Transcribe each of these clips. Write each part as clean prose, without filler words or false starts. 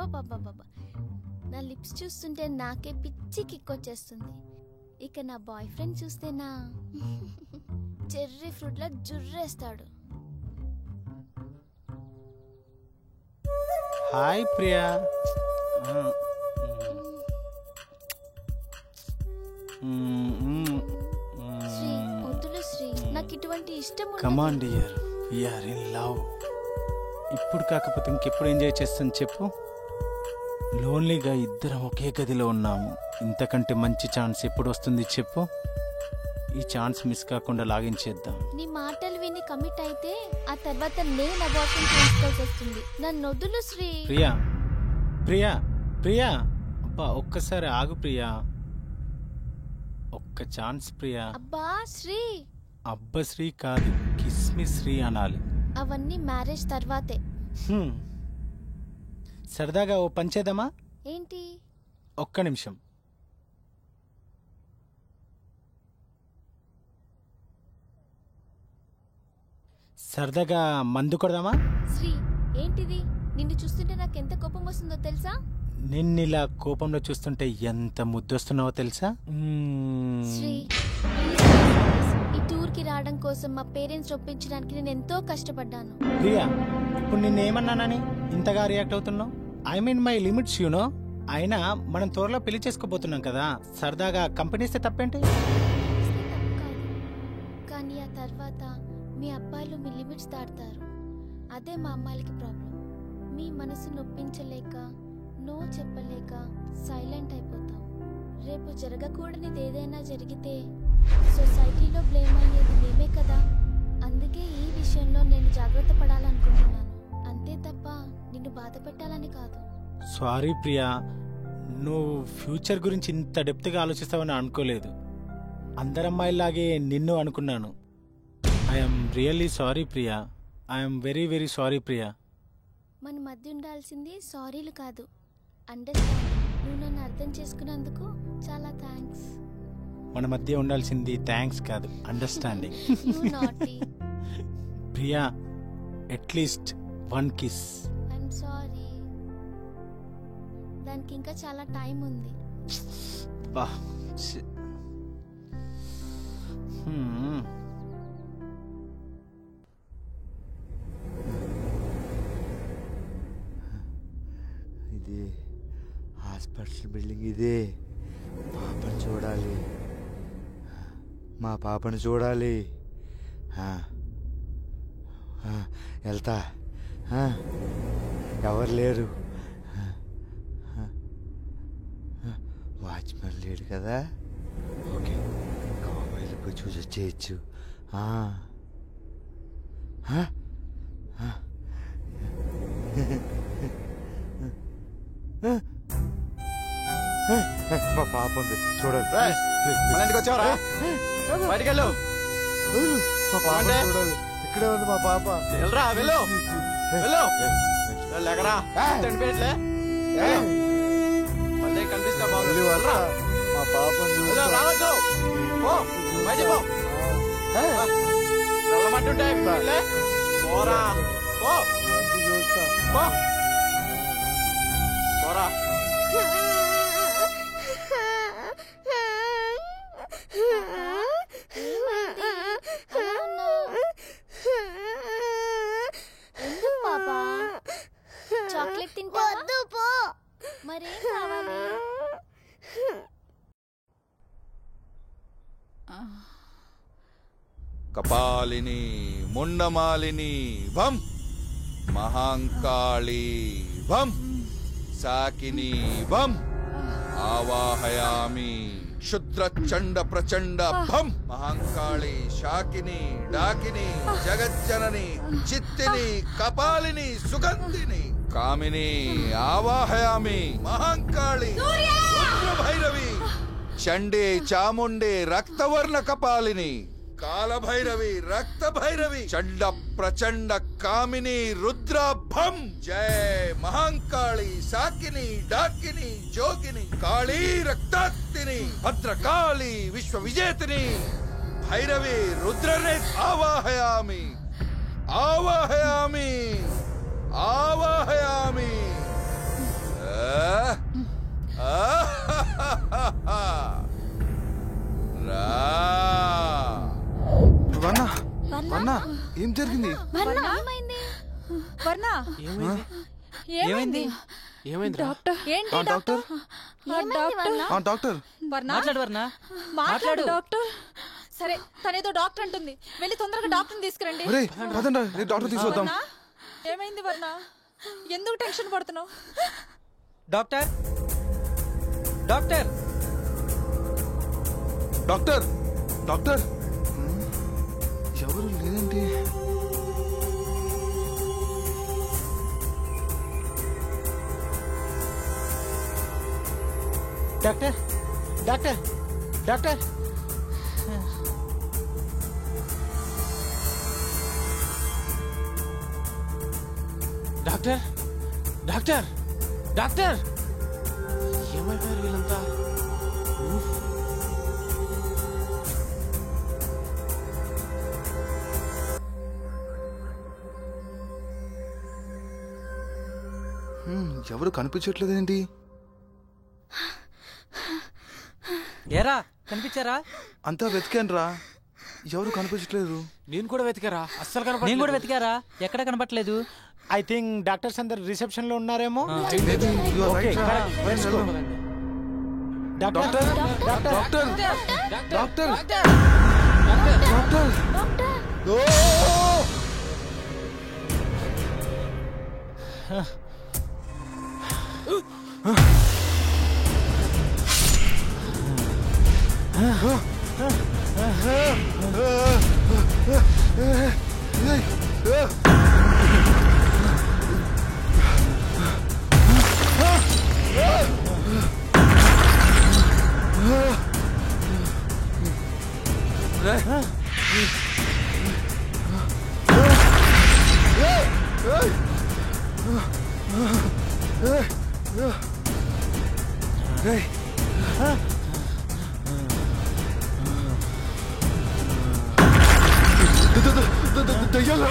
అబ్బబ్బబ్బబ్బా, నా లిప్స్ చూస్తుంటే నాకే పిచ్చి కిక్కొచ్చేస్తుంది. ఇక నా బాయ్ ఫ్రెండ్ చూస్తేనా చెర్రీ ఫ్రూట్లా జుర్రేస్తాడు. హాయ్ ప్రియా. శ్రీ వద్దులు శ్రీ, నాకు ఇటువంటి ఇష్టం ఉండదు. Come on dear, we are in love. ఇప్పుడు కాకపోతే ఇంకెప్పుడు ఎంజాయ్ చేస్తాను చెప్పు? లోన్లీగా ఇద్దరం ఒకే గదిలో ఉన్నాము. ఇంతకంటే మంచి ఛాన్స్ ఎప్పుడు వస్తుంది చెప్పు? ఈ ఛాన్స్ మిస్ కాకుండా లాగించేద్దాం. నీ మాటలు విని కమిట్ అయితే ఆ తర్వాత నేను అబార్షన్ చేసుకోవాల్సి వస్తుంది. నన్ను వదులు శ్రీ. ప్రియా ప్రియా ప్రియా, అబ్బా ఒక్కసారి ఆగు ప్రియా, ఒక్క ఛాన్స్ ప్రియా. అబ్బా శ్రీ. అబ్బా శ్రీ కాదు, కిస్మి శ్రీ అనాలి. అవన్నీ మ్యారేజ్ తర్వాతే. సరదాగా ఓ పంచేద్దామా? ఏంటి? ఒక్క నిమిషం. సరదాగా మందు కొడదామా? శ్రీ ఏంటిది? నిన్ను చూస్తుంటే నాకు ఎంత కోపం వస్తుందో తెలుసా? నిన్నిలా కోపంలో చూస్తుంటే ఎంత ముద్దొస్తున్నావో తెలుసా? శ్రీ ఈ టూర్ కి రావడం కోసం మా పేరెంట్స్ ఒప్పించడానికి నేను ఎంతో కష్టపడ్డాను. ప్రియా, ఇప్పుడు నిన్నేమన్నానని ఇంతగా రియాక్ట్ అవుతున్నావు? I mean my limits you know. అయినా మనం త్వరలో పెళ్లి చేసుకోబోతున్నాం కదా, సరదాగా కంపెనీ ఇస్తే తప్పేంటి? కానీ ఆ తర్వాత మీ అబ్బాయిలు మీ లిమిట్స్ దాటుతారు. అదే మా అమ్మాయిలకి ప్రాబ్లం. మీ మనసు నొప్పించలేక, నో చెప్పలేక సైలెంట్ అయిపోతాం. రేపు జరగకూడనిది ఏదైనా జరిగితే సొసైటీలో బ్లేమ్ అయ్యేది మేమే కదా. అందుకే ఈ విషయంలో నేను జాగ్రత్త పడాలనుకుంటున్నాను. అంతే తప్ప నిన్ను బాధ పెట్టాలని కాదు. సారీ ప్రియా, నువ్వు ఫ్యూచర్ గురించి ఇంత డెప్త్గా ఆలోచిస్తావని అనుకోలేదు. అందరమ్మాయిలాగే నిన్ను అనుకున్నాను. I'm really sorry Priya. I'm very very sorry Priya. మన మధ్య ఉండాల్సింది సారీలు కాదు, అండర్స్టాండ్. నువ్వు నన్ను అర్థం చేసుకున్నందుకు చాలా థ్యాంక్స్. మన మధ్య ఉండాల్సింది థ్యాంక్స్ కాదు, understanding. Priya, at least one kiss. I'm sorry, దానికి ఇంకా చాలా టైం ఉంది. ఇది హాస్పిటల్ బిల్డింగ్. ఇదే పాపను చూడాలి, మా పాపను చూడాలి. వెళ్తా. ఎవరు లేరు, వాచ్మెన్ లేడు కదా. ఓకే, మొబైల్ పోయి చూసి వచ్చేయచ్చు. మా పాప ఉంది చూడండి. వచ్చావరా? బయటికి వెళ్ళు. మా పాప చూడాలి. ఇక్కడే ఉంది మా పాప. వెళ్ళరా, వెళ్ళు వెళ్ళు. లేకరా, చనిపోయట్లే. మళ్ళీ కనిపిస్తా బాబు. మా పాప రావద్దు, బయటికి పో. వెళ్ళమంటుంటే పోరా, పోరా. చాక్లెట్ తింటావా? మరేం కావాలి? కపాలిని ముండమాలిని వం, మహాంకాళి వం, సాకిని వం, ఆవాహయామి. క్షుద్ర చండ ప్రచండ భం. మహాంకాళి, శాకిని, డాకిని, జగజ్జనని, చిత్తిని, కపాలిని, సుగంధిని, కామిని ఆవాహయామి. మహాంకాళి, రుద్రభైరవి, చండే, చాముండే, రక్తవర్ణ కపాలిని, కాలభైరవి, రక్త భైరవి, చండ ప్రచండ కామిని, రుద్రభం. జయ మహాంకాళి, సాకిని, డాకిని, జోగిని, కాళీ రక్తాక్తిని, భద్రకాళి, విశ్వ విజేతిని, భైరవి, రుద్రనే ఆవాహయామి, ఆవాహయామి, ఆవాహయామి. వర్ణ ఏం జరిగింది? ఏమైంది? డాక్టర్ ఏంటి? డాక్టర్ డాక్టర్ మాట్లాడు డాక్టర్. సరే తనేదో డాక్టర్ అంటుంది, వెళ్ళి తొందరగా డాక్టర్ని తీసుకురండి. డాక్టర్ తీసుకొద్దాం. ఏమైంది వర్ణ? ఎందుకు టెన్షన్ పడుతున్నావు? డాక్టర్ డాక్టర్ డాక్టర్ డాక్టర్ ఎవరు లేదండి. Doctor doctor doctor doctor doctor doctor ఏమైపోయారు వీళ్ళంతా? ఎవరు కనిపించట్లేదేంటి? ఏరా కనిపించారా? అంతా వెతికాను రా, ఎవరు కనిపించట్లేదు. నేను కూడా వెతికారా? అస్సలు నేను కూడా కనపడలేదు. వెతికారా? ఎక్కడ కనపట్లేదు. ఐ థింక్ డాక్టర్స్ అందరు రిసెప్షన్ లో ఉన్నారేమో. Maybe you are right, రా. Let's go. Doctor doctor doctor doctor ఓ! దయ్యాలా?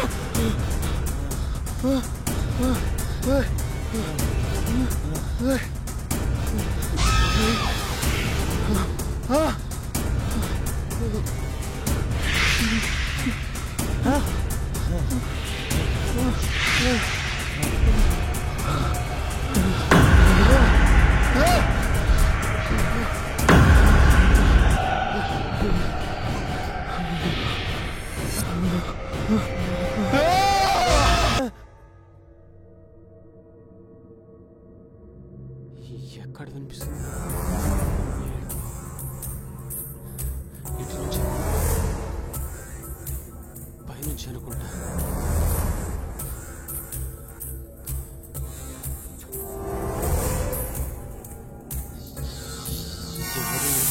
ఎక్కడ వినిపిస్తుంది? ఇటు నుంచి పైనుంచి అనుకుంటా. ఎవరు లేరు.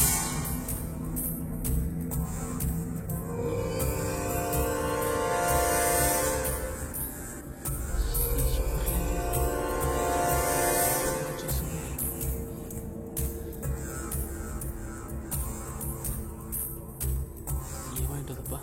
ఏమైంటుందబ్బా?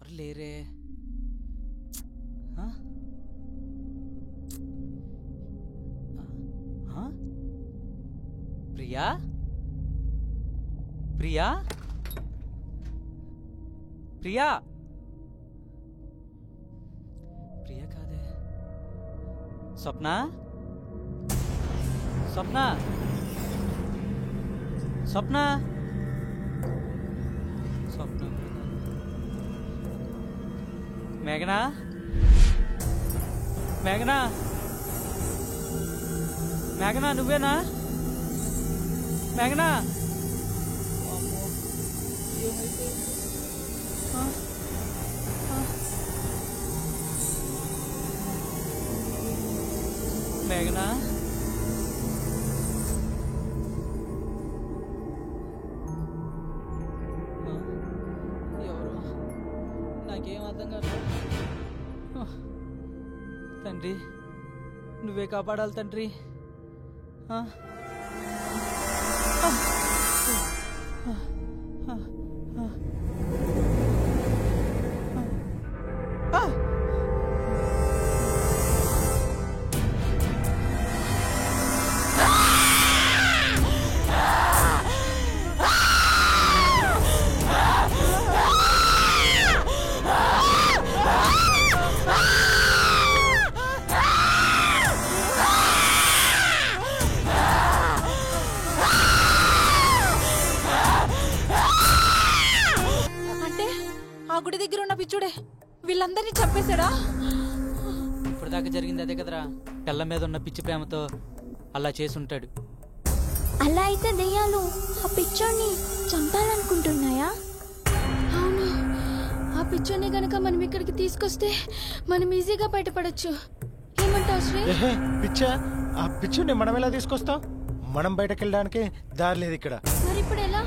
ఎవరు లేరే. ఆ? ఆ? ప్రియా ప్రియా ప్రియా ప్రియా కాదే. స్వప్న స్వప్న స్వప్న స్వప్న మేఘనా మేఘనా మేఘనా నువ్వేనా మేఘనా? అమ్మో, ఏమైతే? ఆ? ఆ? మేఘనా ఆ? ఎవరు? నాకేం అర్థం కాదు. తండ్రి నువ్వే కాపాడాలి తండ్రి. ఆ? ఆ? ఆ? ఆ? ఆ? ఆ? అంటే ఆ గుడి దగ్గర ఉన్న పిచ్చుడే వీళ్ళందరినీ చంపేశాడా? ఇప్పుడు దాకా జరిగింది అదే కదరా. పిల్ల మీద ఉన్న పిచ్చి ప్రేమతో అలా చేసుంటాడు. అలా అయితే దెయ్యాలు ఆ పిచ్చోడిని చంపాలనుకుంటున్నాయా? అవును, ఆ పిచ్చోడిని గనక మనం ఇక్కడికి తీసుకొస్తే మనం ఈజీగా బయటపడొచ్చు. ఏమంటావు శ్రీ? పిచ్చా, ఆ పిచ్చుని మనం ఎలా తీసుకొస్తాం? మనం బయటకు వెళ్ళడానికి దారి లేదు ఇక్కడ. మరి ఇప్పుడు ఎలా?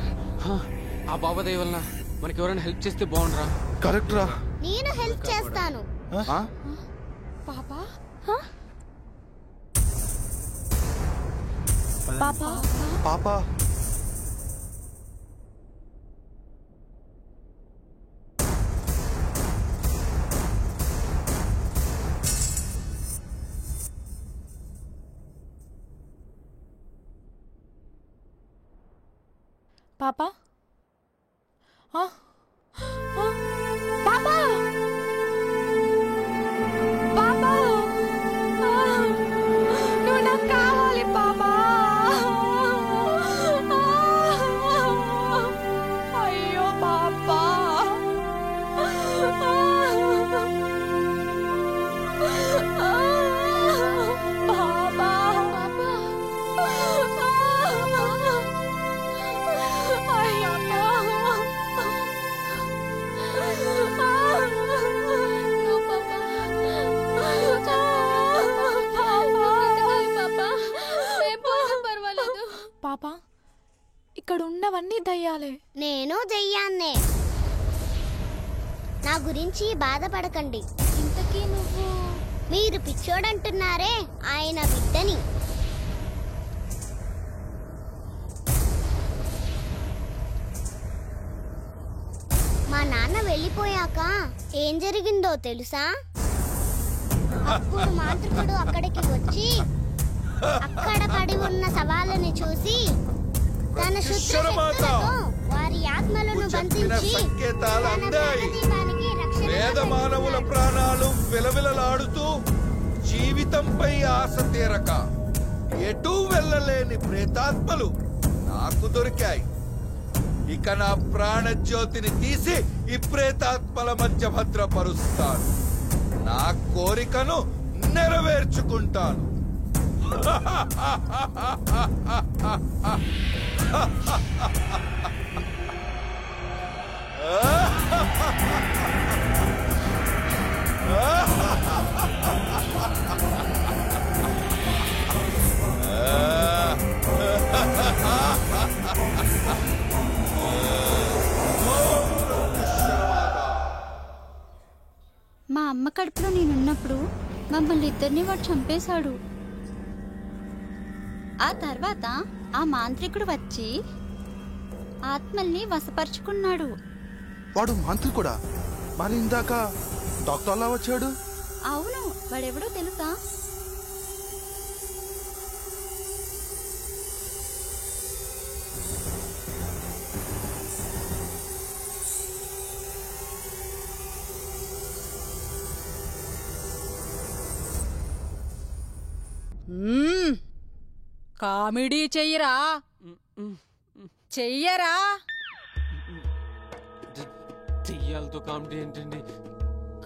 ఆ బాబా దయ వలన మనకి ఎవరైనా హెల్ప్ చేస్తే బాగుండరా. కరెక్ట్ రా. నేను హెల్ప్ చేస్తాను. పాపా పాపా పాపా పాపా ఆ? ఆ? పాపా పాపా ఆ! నువ్వు నాకు కావాలి పాపా. అయ్యో పాపా పాపా ఇక్కడ ఉన్నవన్నీ దయ్యాలే. నేను దెయ్యాన్నే. నా గురించి బాధపడకండి. ఇంతకీ నువ్వు? మీరు పిచ్చోడంటున్నారే, ఆయన బిడ్డని. మా నాన్న వెళ్ళిపోయాక ఏం జరిగిందో తెలుసా? అప్పుడు మాంత్రికుడు అక్కడికి వచ్చి అక్కడ పడి ఉన్న శవాలను చూసి తన శుద్ధ శక్తులతో వారి ఆత్మలను బంధించి సంకేతాలు తన అందాయి. ప్రాణదీపానికి రక్షణ వేద మానవుల ప్రాణాలు విలవిలలాడుతూ జీవితంపై ఆశ తీరక ఎటూ వెళ్ళలేని ప్రేతాత్మలు నాకు దొరికాయి. ఇక నా ప్రాణజ్యోతిని తీసి ఈ ప్రేతాత్మల మధ్య భద్రపరుస్తాను. నా కోరికను నెరవేర్చుకుంటాను. మా అమ్మ కడుపులో నేనున్నప్పుడు మమ్మల్ని ఇద్దరిని వాడు చంపేశాడు. ఆ తర్వాత ఆ మాంత్రికుడు వచ్చి ఆత్మల్ని వశపరుచుకున్నాడు. వాడు మాంత్రికుడా? మరి ఇందాక డాక్టర్ అలా వచ్చాడు. అవును, వాడెవడో తెలుసా? కామెడీ చెయ్యరా, చెయ్యరా. చెయ్యాలతో కామెడీ ఏంటండి?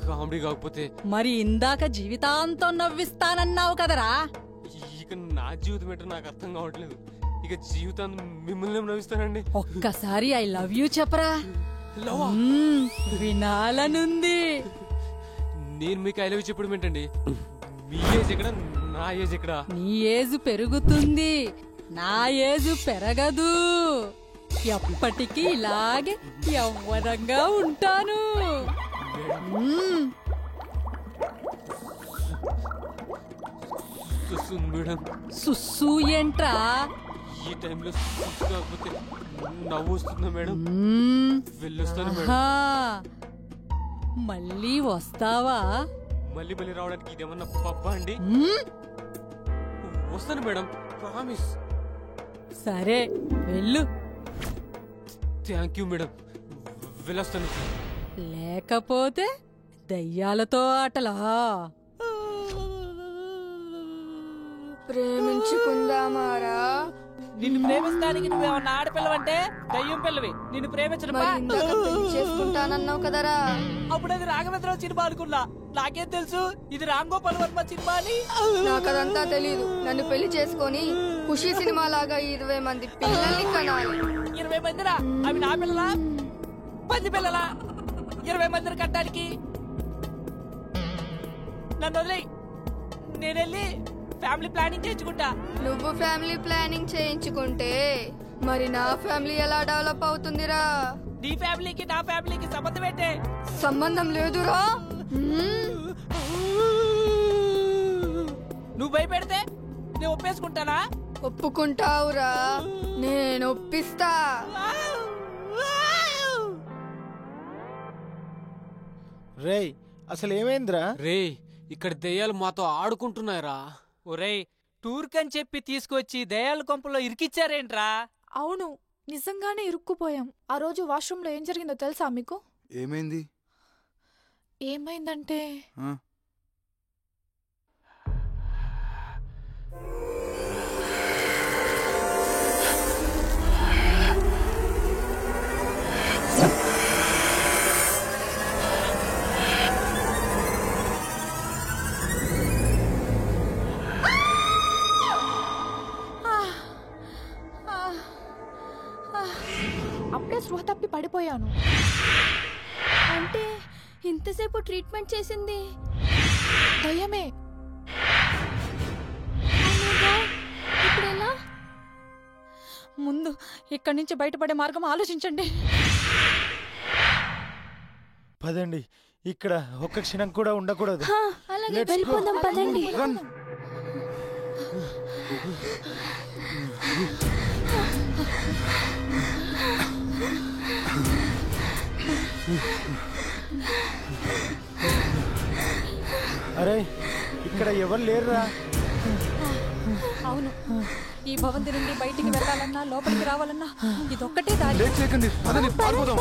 కామెడీ కాకపోతే మరి ఇందాక జీవితాంతం నవ్విస్తానన్నావు కదరా. ఇక నా జీవితం ఏంటో నాకు అర్థం కావట్లేదు. ఇక జీవితాన్ని మిమ్మల్ని నవ్విస్తానండి. ఒక్కసారి ఐ లవ్ యూ చెప్పరా. లవ్వా? వినాలనుంది. నేను మీకు ఐ లవ్ యూ చెప్పడం ఏంటండి? మీ ఏజ్ ఎక్కడ, నా ఏజ్ ఎక్కడ? నీ ఏజ్ పెరుగుతుంది, నా ఏజ్ పెరగదు. ఎప్పటికీ ఇలాగే యవ్వనంగా ఉంటాను. మేడం సుస్సు ఏంట్రా? ఈ టైంలో కాకపోతే నవ్వు వస్తుందా మేడం? వెళ్ళొస్తాను మేడం. ఆహా, మళ్ళీ వస్తావా? మళ్ళీ మళ్ళీ రావడానికి ఇదేమన్నా పబ్బా అండి? వస్తాను మేడం, ప్రామిస్. సరే వెళ్ళు. థ్యాంక్ యూ మేడం, వెళ్ళొస్తాను. లేకపోతే దయ్యాలతో ఆటలా? ప్రేమించుకుందామారా? నిన్ను ప్రేమిస్తానికి నువ్వేమన్నా ఆడపిల్లవంటే దయ్యం పిల్లవి. నిన్ను ప్రేమించడం చేసుకుంటానన్నావు కదరా. అప్పుడు అది రాఘవేంద్రరావు సినిమా అనుకున్నా. నాకేం తెలుసు ఇది రామ్ గోపాల్ వర్మ సినిమా అని? నాకు అదంతా తెలీదు. నన్ను పెళ్లి చేసుకొని ఖుషి సినిమా లాగా 20 మంది పిల్లల్ని కనాలి. 20 మందిరా? అవి నా పిల్లలా, 10 పిల్లలా? 20 మందిని కట్టడానికి నన్ను వదిలే. నేను వెళ్ళి ఫ్యామిలీ ప్లానింగ్ చేయించుకుంటా. నువ్వు ఫ్యామిలీ ప్లానింగ్ చేయించుకుంటే మరి నా ఫ్యామిలీ ఎలా డెవలప్ అవుతుందిరా? నీ ఫ్యామిలీకి నా ఫ్యామిలీకి సంబంధం ఏంటే? సంబంధం లేదురా. నువ్వు భయపెడితే నేను ఒప్పేసుకుంటానా? ఒప్పుకుంటావురా, నేను ఒప్పిస్తా. రేయ్ అసలు ఏమైందిరా? రే, ఇక్కడ దెయ్యాలు మాతో ఆడుకుంటున్నాయరా. ఒరేయ్, టూర్ కని చెప్పి తీసుకొచ్చి దయాల కొంపలో ఇరికిచ్చారేంట్రా? అవును, నిజంగానే ఇరుక్కుపోయాం. ఆ రోజు వాష్రూమ్ లో ఏం జరిగిందో తెలుసా మీకు? ఏమైంది? ఏమైందంటే అప్పుడే స్పృహ తప్పి పడిపోయాను. అంటే ఇంతసేపు ట్రీట్మెంట్ చేసింది దయ్యమే. ఇప్పుడు ఎలా? ముందు ఇక్కడి నుంచి బయటపడే మార్గం ఆలోచించండి. పదండి, ఇక్కడ ఒక్క క్షణం కూడా ఉండకూడదు. అలాగే వెళ్ళిపోదాం, పదండి. అరే ఇక్కడ ఎవరు లేరురా. అవును, ఈ భవంతి నుండి బయటికి వెళ్ళాలన్నా లోపలికి రావాలన్నా ఇదొక్కటే దారి. లేట్ చేయకండి, పదండి, పారిపోదాం.